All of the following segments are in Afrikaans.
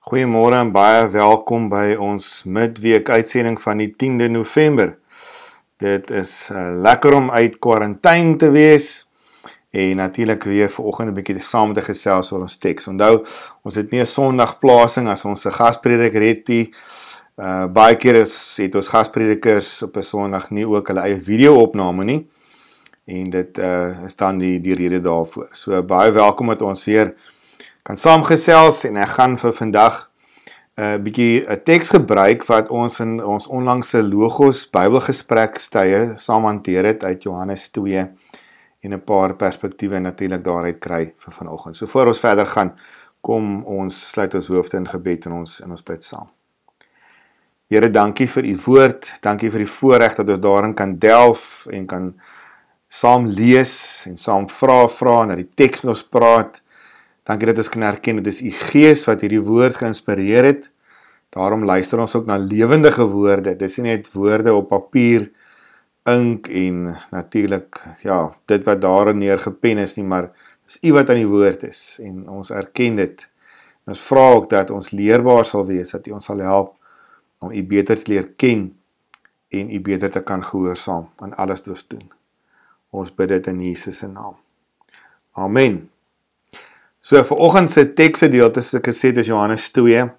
Goeiemôre en baie welkom by ons midweek uitsending van die 10de November. Dit is lekker om uit kwarantyne te wees en natuurlik weer vanoggend 'n bietjie saam te gesels oor ons teks. Onthou, ons het nie 'n Sondagplasing as ons 'n gasprediker het nie. Baie keer het ons gaspredikers op 'n Sondag nie ook hulle eie video-opname nie. En dit is dan die rede daarvoor. So baie welkom dat ons weer kan saamgesels en ek gaan vir vandag 'n bietjie 'n teks gebruik wat ons in ons onlangse Logos Bybelgesprekstye saam hanteer het uit Johannes 2 en 'n paar perspektiewe natuurlik daaruit kry vir vanoggend. So voor ons verder gaan, kom ons sluit ons hoofde in gebed en ons bid saam. Here, dankie vir u woord, dankie vir die voorreg dat ons daarin kan delf en kan saam lees en saam vra en dat die teks met ons praat. Dankie dat ons kan erken, dit is u Gees wat hierdie woord geïnspireer het. Daarom luister ons ook na lewendige woorde. Dit is nie net woorde op papier, ink en natuurlik, dit wat daarin neergepen is nie, maar dis u wat aan die woord is en ons erken dit. En ons vra ook dat ons leerbaar sal wees, dat u ons sal help om u beter te leer ken en u beter te kan gehoorsaam aan alles wat ons doen. Ons bid dit in Jesus se naam. Amen. So vanoggend se teksgedeelte soos ek gesê het is Johannes 2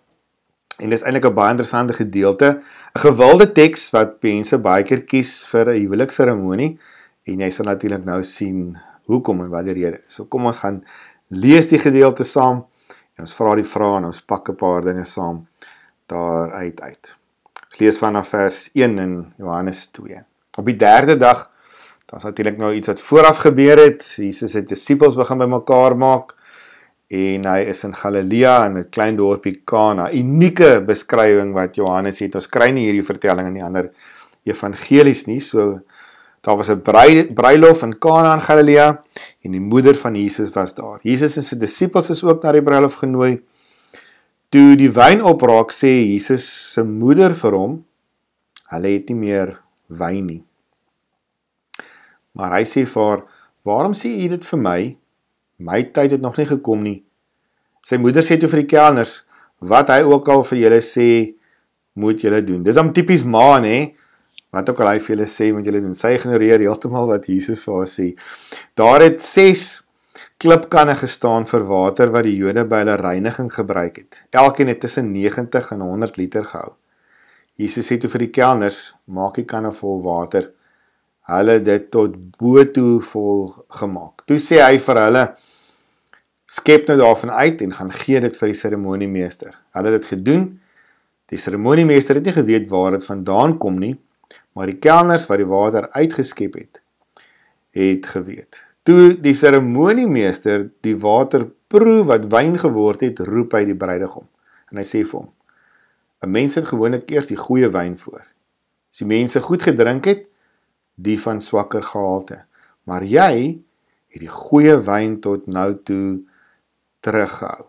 en dis eintlik 'n baie interessante gedeelte, 'n gewilde teks wat mense baie keer kies vir 'n huwelikseremonie en jy sal natuurlik nou sien hoekom en wat die rede is. So kom ons gaan lees die gedeelte saam en ons vra die vrae en ons pak 'n paar dinge saam daaruit uit. Ons lees vanaf vers 1 in Johannes 2. Op die derde dag, daar's natuurlik nou iets wat vooraf gebeur het. Jesus het disippels begin bymekaar maak en hy is in Galilea in 'n klein dorpie Kana. Unieke beskrywing wat Johannes het. Ons kry nie hierdie vertelling in die ander evangelies nie. So daar was 'n bruilof in Kana in Galilea en die moeder van Jesus was daar. Jesus en sy disippels is ook na die bruilof genooi. Toe die wyn opraak, sê Jesus se moeder vir hom, hulle het nie meer wyn nie. Maar hy sê vir haar, waarom sê u dit vir my? My tyd het nog nie gekom nie. Sy moeder sê toe vir die kelners, wat hy ook al vir julle sê, moet julle doen. Dis dan tipies ma, hè? Wat ook al hy vir julle sê, moet julle doen. Sy ignoreer heeltemal wat Jesus vir haar sê. Daar het 6 klipkanne gestaan vir water wat die Jode by hulle reiniging gebruik het. Elkeen het tussen 90 en 100 liter gehou. Jesus sê toe vir die kelners, maak die kanne vol water. Hulle het dit tot bo toe vol gemaak. Toe sê hy vir hulle, skep nou daarvan uit en gaan gee dit vir die seremoniemeester. Hulle het dit gedoen. Die seremoniemeester het nie geweet waar dit vandaan kom nie, maar die kelners wat die water uitgeskep het geweet. Toe die seremoniemeester die water proe wat wyn geword het, roep hy die bruidegom. En hy sê vir hom, 'n mens het gewoonlik eers die goeie wyn voor. As die mense goed gedrink het, die van swakker gehalte. Maar jy het die goeie wyn tot nou toe teruggehou.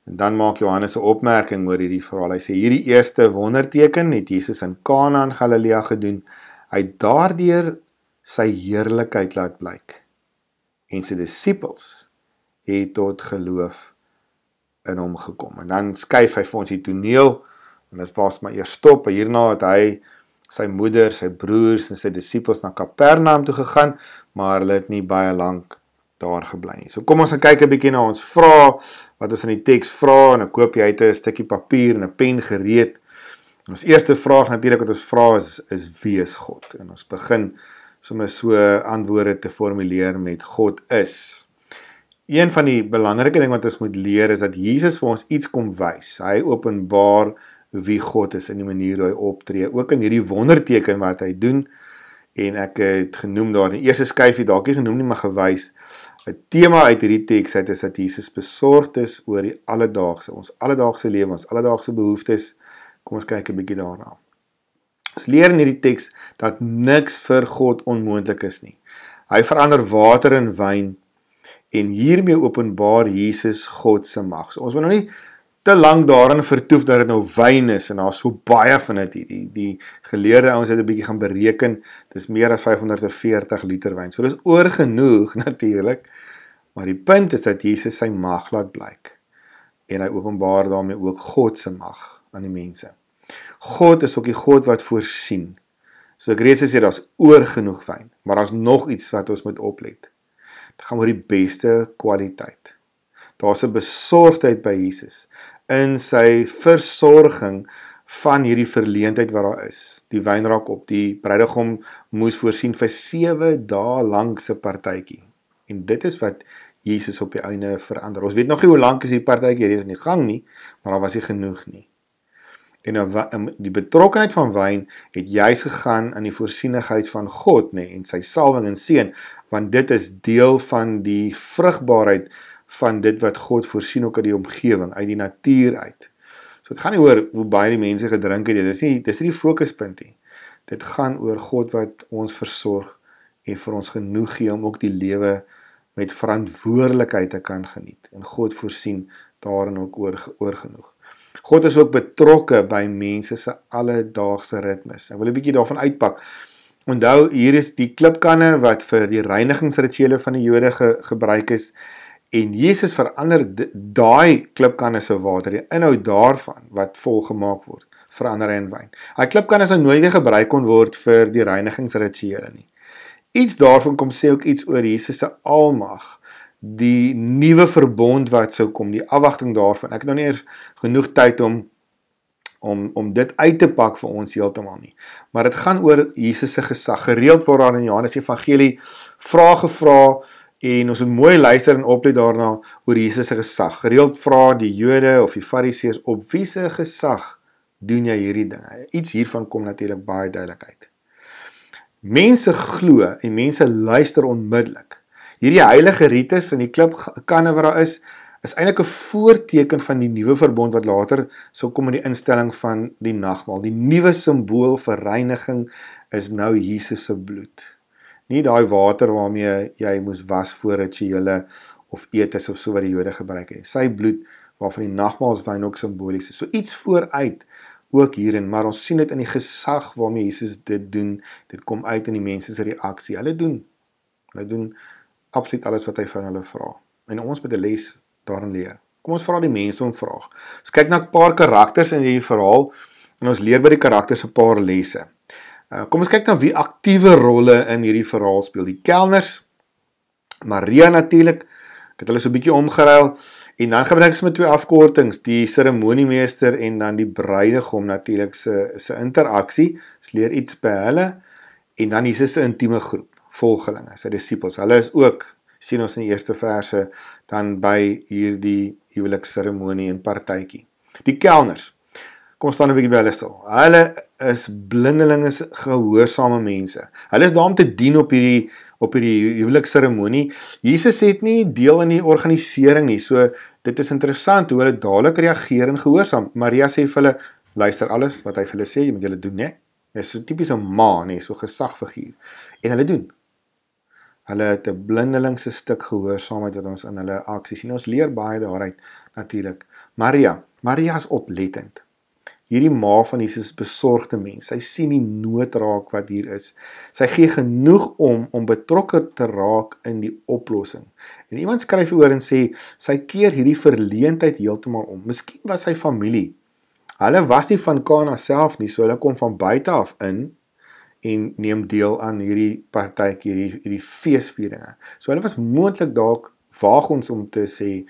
En dan maak Johannes 'n opmerking oor hierdie verhaal. Hy sê, hierdie eerste wonderteken het Jesus in Kana in Galilea gedoen. Hy het daardeur sy heerlikheid laat blyk. En sy disippels het tot geloof in hom gekom. En dan skuif hy vir ons die toneel, en dit was maar eers stop. Hierna het hy sy moeder, sy broers en sy disippels na Kapernaum toe gegaan, maar hulle het nie baie lank daar gebly nie. So kom ons gaan kyk 'n bietjie na ons vrae, wat ons in die teks vra, en ek hoop jy het 'n stukkie papier en 'n pen gereed. Ons eerste vraag natuurlik wat ons vra is wie is God? En ons begin sommer so antwoorde te formuleer met God is. Een van die belangrike ding wat ons moet leer is dat Jesus vir ons iets kom wys. Hy openbaar wie God is in die manier hoe hy optree, ook in hierdie wonderteken wat hy doen, en ek het genoem daar, in die eerste skyfie, dalk nie genoem nie, maar gewys, 'n tema uit hierdie teks uit is dat Jesus besorgd is oor die alledaagse, ons alledaagse lewe, ons alledaagse behoeftes. Kom ons kyk 'n bietjie daarna. Ons leer in hierdie teks dat niks vir God onmoontlik is nie. Hy verander water in wyn, en hiermee openbaar Jesus God se mag. So ons moet nou nie te lank daarin vertoef dat dit nou wyn is, en daar is so baie van dit hier. Die geleerde ouens het 'n bietjie gaan bereken, dis meer as 540 liter wyn. So dis oorgenoeg natuurlik, maar die punt is dat Jesus sy mag laat blyk. en hy openbaar daarmee ook God se mag aan die mense. God is ook die God wat voorsien. So ek reeds gesê, daar's oor genoeg wyn, maar daar's nog iets wat ons moet oplet. Dit gaan oor die beste kwaliteit. Daar's 'n besorgdheid by Jesus in sy versorging van hierdie verleentheid wat daar is. Die wyn raak op, die bruidegom moes voorsien vir 7 dae lank se partytjie. En dit is wat Jesus op die einde verander. Ons weet nog nie hoe lank is die partytjie reeds in die gang nie, maar daar was nie genoeg nie. En die betrokkenheid van wyn het juis gegaan aan die voorsienigheid van God, en sy salwing en seën, want dit is deel van die vrugbaarheid van dit wat God voorsien ook uit die omgewing, uit die natuur uit. So dit gaan nie oor hoe baie die mense gedrink het, dis nie die fokuspunt nie. Dit gaan oor God wat ons versorg en vir ons genoeg gee om ook die lewe met verantwoordelikheid te kan geniet. En God voorsien daarin ook oor genoeg. God is ook betrokke by mense se alledaagse ritmes. Ek wil 'n bietjie daarvan uitpak. Onthou, hier is die klipkanne wat vir die reinigingsrituele van die Jode gebruik is, en Jesus verander daai klipkanne se water, die inhoud daarvan wat volgemaak word, verander in wyn. Daai klipkanne sou nooit gebruik kon word vir die reinigingsrituele nie. Iets daarvan kom sê ook iets oor Jesus se almag, die nuwe verbond wat sou kom, die afwagting daarvan. Ek het nou nie eers genoeg tyd om dit uit te pak vir ons heeltemal nie. Maar dit gaan oor Jesus se gesag. Gereeld word daar in Johannes Evangelie vrae gevra, en ons moet mooi luister en oplet daarna oor Jesus se gesag. Gereeld vra die Jode of die Fariseërs, op wie se gesag doen jy hierdie dinge? Iets hiervan kom natuurlik baie duidelik uit. Mense glo en mense luister onmiddellik. Hierdie heilige rites en die klipkanne wat daar is eintlik 'n voorteken van die nuwe verbond wat later sou kom in die instelling van die nagmaal. Die nuwe simbool vir reiniging is nou Jesus se bloed. Nie daai water waarmee jy moes was voor rituele of etes of so wat die Jode gebruik het. Sy bloed waarvan die nagmaalswyn ook simbolies is. So iets vooruit ook hierin, maar ons sien dit in die gesag waarmee Jesus dit doen. Dit kom uit in die mense se reaksie. Hulle doen absoluut alles wat hy van hulle vra. En ons moet 'n les daarin leer. Kom ons vra die mense om vraag. Ons kyk na 'n paar karakters in hierdie verhaal en ons leer by die karakters 'n paar lesse. Kom ons kyk na wie aktiewe rolle in hierdie verhaal speel. Die kelners, Maria natuurlik, ek het hulle so 'n bietjie omgeruil, en dan gebruik ek met 2 afkortings, die seremoniemeester en dan die bruidegom natuurlik se interaksie. Ons leer iets by hulle, en dan Jesus se intieme groep, volgelinge, sy disippels. Hulle is ook, sien ons in die eerste verse, dan by hierdie huwelikseremonie en partytjie. Die kelners, kom staan 'n bietjie by hulle stil. Hulle is blindelinge gehoorsame mense. Hulle is daar om te dien op hierdie huwelikseremonie. Jesus het nie deel in die organisering nie, so dit is interessant hoe hulle dadelik reageer en gehoorsaam. Maria sê vir hulle, luister alles wat hy vir hulle sê, jy moet julle doen, né? Dit is so tipies 'n ma, né, so gesagfiguur. En hulle doen. Hulle het 'n blindelingse stuk gehoorsaamheid wat ons in hulle aksies sien. Ons leer baie daaruit natuurlik. Maria is oplettend. Hierdie ma van Jesus is besorgde mens. Sy sien die nood raak wat hier is. Sy gee genoeg om betrokke te raak in die oplossing. En iemand skryf oor en sê, sy keer hierdie verleentheid heeltemal om. Miskien was sy familie. Hulle was nie van Kana self nie, so hulle kom van buite af in en neem deel aan hierdie partytjie, hierdie feesvieringe. So hulle was moontlik dalk, waag ons om te sê,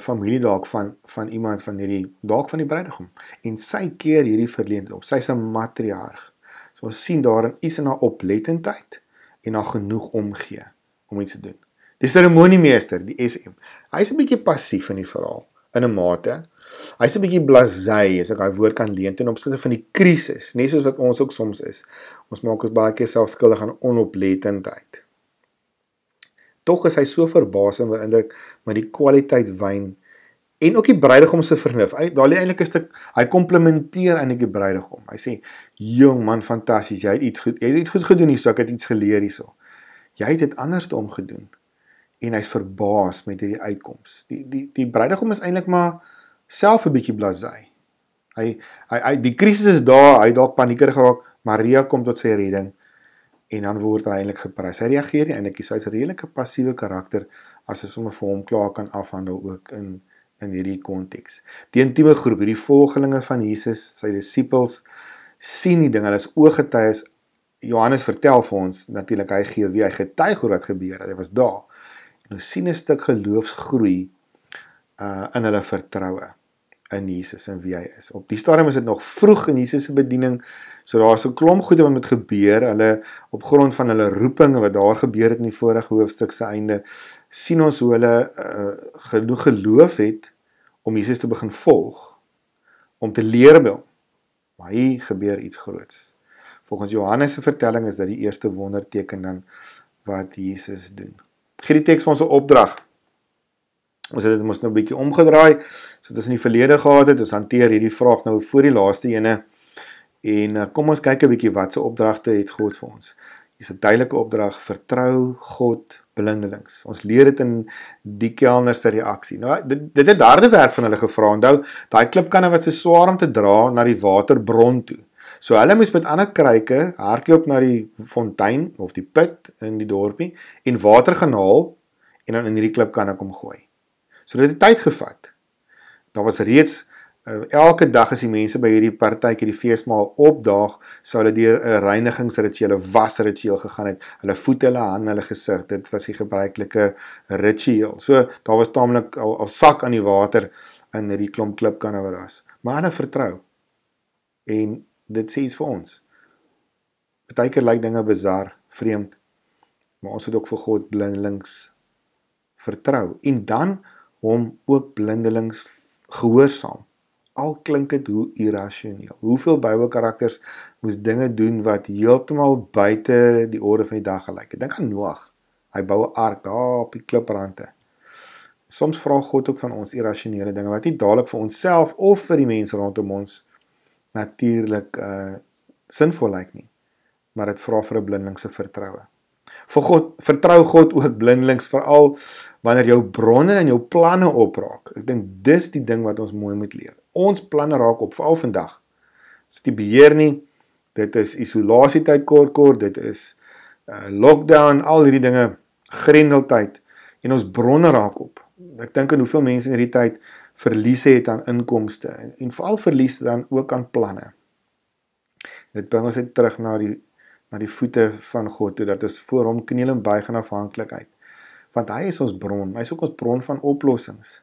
familie dalk van iemand van dalk van die bruidegom. En sy keer hierdie verleentheid op. Sy's 'n matriarg. So ons sien daarin iets in haar oplettendheid en haar genoeg omgee om iets te doen. Die seremoniemeester, die SM, hy's 'n bietjie passief in die verhaal, in 'n mate. Hy's 'n bietjie blasé, as ek daai woord kan leen, ten opsigte van die krisis, nie soos wat ons ook soms is. Ons maak ons baie keer self skuldig aan onoplettendheid. Tog is hy so verbaas en beïndruk met die kwaliteit wyn en ook die bruidegom se vernuf. Daar lê eintlik 'n stuk, hy komplimenteer eintlik die bruidegom. Hy sê, "Jong man, fantasties, jy het iets goed gedoen hierso, ek het iets geleer hierso. Jy het dit anders omgedoen." En hy's verbaas met hierdie uitkoms. Die bruidegom is eintlik maar self 'n bietjie blasé. Die krisis is daar, hy dalk paniekerig geraak, Maria kom tot sy redding. En dan word hy eintlik geprys. Hy reageer nie eintlik, so hy's 'n redelike passiewe karakter as ons sommer vir hom klaar kan afhandel ook in in hierdie konteks. Die intieme groep, hierdie volgelinge van Jesus, sy disippels, sien die ding, hulle is ooggetuies. Johannes vertel vir ons, natuurlik hy gee wie, hy getuig hoe wat gebeur, hy was daar. En ons sien 'n stuk geloofsgroei in hulle vertroue in Jesus en wie hy is. Op die stadium is dit nog vroeg in Jesus se bediening, so daar is 'n klomp goede wat moet gebeur, hulle op grond van hulle roeping, wat daar gebeur het in die vorige hoofstuk se einde, sien ons hoe hulle genoeg geloof het, om Jesus te begin volg, om te leer by hom. Maar hier gebeur iets groots. Volgens Johannes se vertelling is dit die eerste wonderteken dan wat Jesus doen. Gee die teks vir ons 'n opdrag. Ons het dit mos nou 'n bietjie omgedraai, so dit is in die verlede gehad het, ons hanteer hierdie vraag nou voor die laaste ene, en kom ons kyk 'n bietjie wat se opdragte het God vir ons. Hier is 'n duidelike opdrag, vertrou God blindelings. Ons leer dit in die kelners se reaksie. Nou, dit het harde werk van hulle gevra. Onthou, daai klipkanne was so swaar om te dra na die waterbron toe. So hulle moes met ander kruike hardloop na die fontein of die put in die dorpie en water gaan haal en dan in hierdie klipkanne kom gooi. So dit het tyd gevat. Daar was reeds elke dag as die mense by hierdie partytjie, die feesmaal opdaag, sou hulle deur 'n reinigingsritueel, 'n wasritueel gegaan het. Hulle voete, hulle hande, hulle gesig. Dit was die gebruikelike ritueel. So daar was taamlik al sak aan die water in hierdie klomp klipkanne wat daar was. Maar hulle vertrou. En dit sê iets vir ons. Partykeer lyk dinge bizar, vreemd, maar ons het ook vir God blindelings vertrou. En dan hom ook blindelings gehoorsaam. Al klink dit hoe irrasioneel. Hoeveel Bybelkarakters moes dinge doen wat heeltemal buite die orde van die dag gelyk het. Dink aan Noag. Hy bou 'n ark daar op die kliprande. Soms vra God ook van ons irrasionele dinge wat nie dadelik vir onsself of vir die mense rondom ons natuurlik sinvol lyk nie. Maar dit vra vir 'n blindelingse vertroue. Vertrou God ook blindelings, veral wanneer jou bronne en jou planne opraak. Ek dink dis die ding wat ons mooi moet leer. Ons planne raak op, veral vandag. Dis nie beheer nie, dit is isolasietyd kort, dit is lockdown, al hierdie dinge, grendeltyd, en ons bronne raak op. Ek dink aan hoeveel mense in hierdie tyd verliese het aan inkomste, en veral verlies dan ook aan planne. Dit bring ons net terug na die voete van God, toe dat ons voor hom kniel en buig in afhanklikheid. Want hy is ons bron, hy is ook ons bron van oplossings.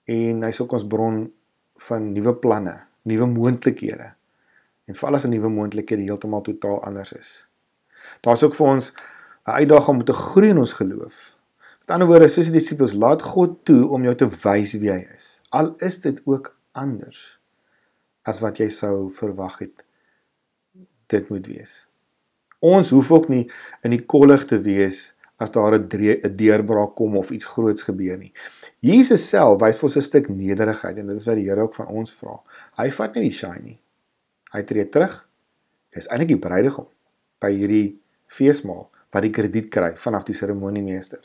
En hy is ook ons bron van nuwe planne, nuwe moontlikhede. En veral as 'n nuwe moontlikhede heeltemal totaal anders is. Daar is ook vir ons 'n uitdaging om te groei in ons geloof. Met ander woorde, soos die disippels, laat God toe om jou te wys wie hy is. Al is dit ook anders as wat jy sou verwag het dit moet wees. Ons hoef ook nie in die kollig te wees as daar 'n deurbraak kom of iets groots gebeur nie. Jesus self wys vir ons 'n stuk nederigheid, en dit is wat die Here ook van ons vra. Hy vat nie die shine nie. Hy tree terug. Dis eintlik die bruidegom by hierdie feesmaal wat die krediet kry vanaf die seremoniemeester.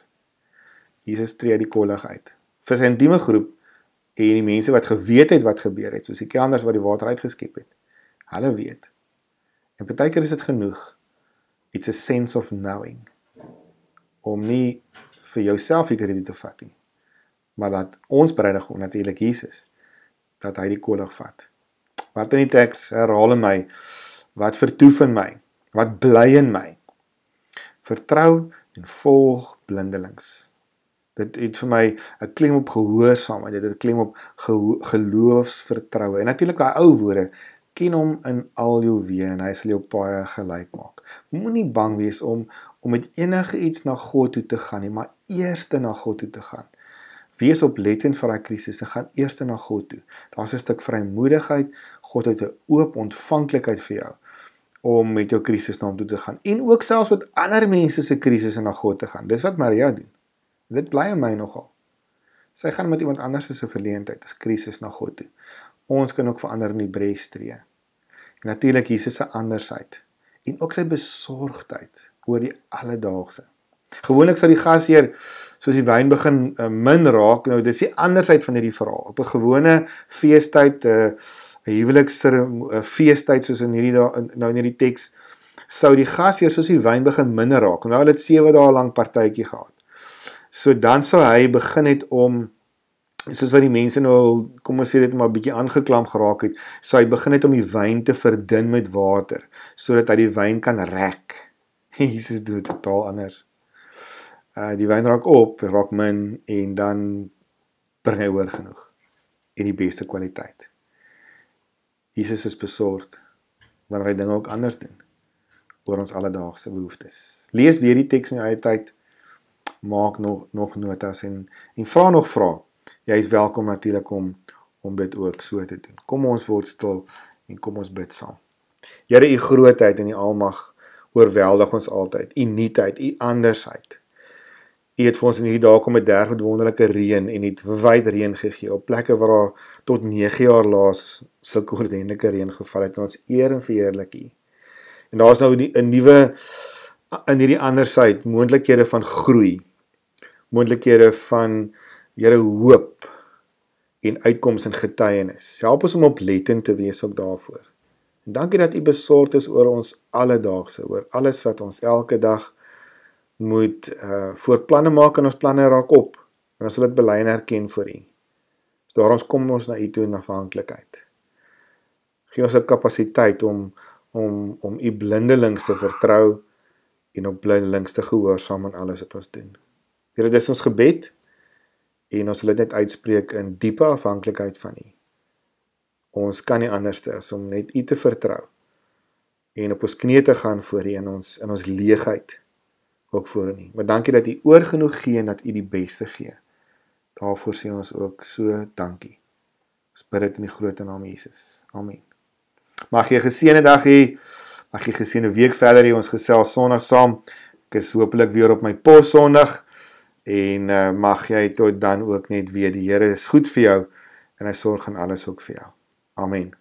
Jesus tree uit die kollig uit. Vir sy intieme groep en die mense wat geweet het wat gebeur het, soos die kelners wat die water uitgeskep het. Hulle weet. En partykeer is dit genoeg. It's a sense of knowing. Om nie vir jouself die krediet te vat nie, maar dat ons bruidegom, natuurlik Jesus, dat hy die kollig vat. Wat in die teks herhaal in my, wat vertoef in my, wat bly in my. Vertrou en volg blindelings. Dit het vir my 'n klem op gehoorsaamheid, dit het 'n klem op geloofsvertroue. En natuurlik daai ou woorde, ken hom in al jou weë en hy sal jou paai gelyk maak. Moenie bang wees om met enige iets na God toe te gaan nie, maar eers na God toe te gaan. Wees oplettend vir daai krisis en gaan eers na God toe. Daar's 'n stuk vrymoedigheid, God het 'n oop ontvanklikheid vir jou om met jou krisis na hom toe te gaan en ook selfs met ander mense se krisisse na God te gaan. Dis wat Maria doen. Dit bly in my nogal. Sy gaan met iemand anders se verleentheid, as krisis na God toe. Ons kan ook verander in die bres tree. En natuurlik Jesus se andersheid en ook sy besorgdheid oor die alledaagse. Gewoonlik sal die gasheer, soos die wyn begin min raak, nou dit is die andersheid van hierdie verhaal. Op 'n gewone feestyd, 'n feestyd soos in hierdie teks, sou die gasheer soos die wyn begin minder raak. Nou het 7 dae lank partytjie gehad. So dan sou hy begin het om soos wat die mense nou, kom ons sê dit maar 'n bietjie aangeklamp geraak het, so hy begin net om die wyn te verdun met water, sodat hy die wyn kan rek. Jesus doen dit totaal anders. Die wyn raak op, raak min, en dan bring hy oor genoeg, en die beste kwaliteit. Jesus is besorgd, wanneer hy dinge ook anders doen, oor ons alledaagse behoeftes. Lees weer die teks in jou eie tyd, maak nog notas, en vra nog vrae. Jy is welkom natuurlik om dit ook so te doen. Kom ons word stil, en kom ons bid saam. Here, u grootheid en u almag oorweldig ons altyd, u nuutheid, u andersheid. U het vir ons in hierdie dae kom 'n derf met wonderlike reën, en het wyd reën gegee, op plekke waar daar tot 9 jaar laas sulke ordentlike reën geval het, en ons eer en verheerlik u. En daar is nou 'n nuwe, in hierdie andersheid, moontlikhede van groei, moontlikhede van, Here, hoop, en uitkoms en getuienis. Help ons om oplettend te wees ook daarvoor. En dankie dat u besorgd is oor ons alledaagse, oor alles wat ons elke dag moet voor planne maak, en ons planne raak op, en ons wil dit bely en erken voor u. So daarom kom ons na u toe in afhanklikheid. Gee ons 'n kapasiteit om u blindelings te vertrou, en op blindelings te gehoorsaam aan alles wat ons doen. Here, dis ons gebed, en ons wil dit net uitspreek in diepe afhanklikheid van u. Ons kan nie anders as om net u te vertrou, en op ons knieë te gaan voor u, in ons leegheid ook voor u. Maar dankie dat u oorgenoeg gee, en dat u die beste gee. Daarvoor sê ons ook so dankie. Ons bid dit in die groot naam Jesus. Amen. Mag jy 'n geseënde dag hê, mag jy 'n geseënde week verder hê, ons gesels Sondag saam. Ek is hopelik weer op my pos Sondag, en mag jy tot dan ook net weet, die Here is goed vir jou, en hy sorg aan alles ook vir jou. Amen.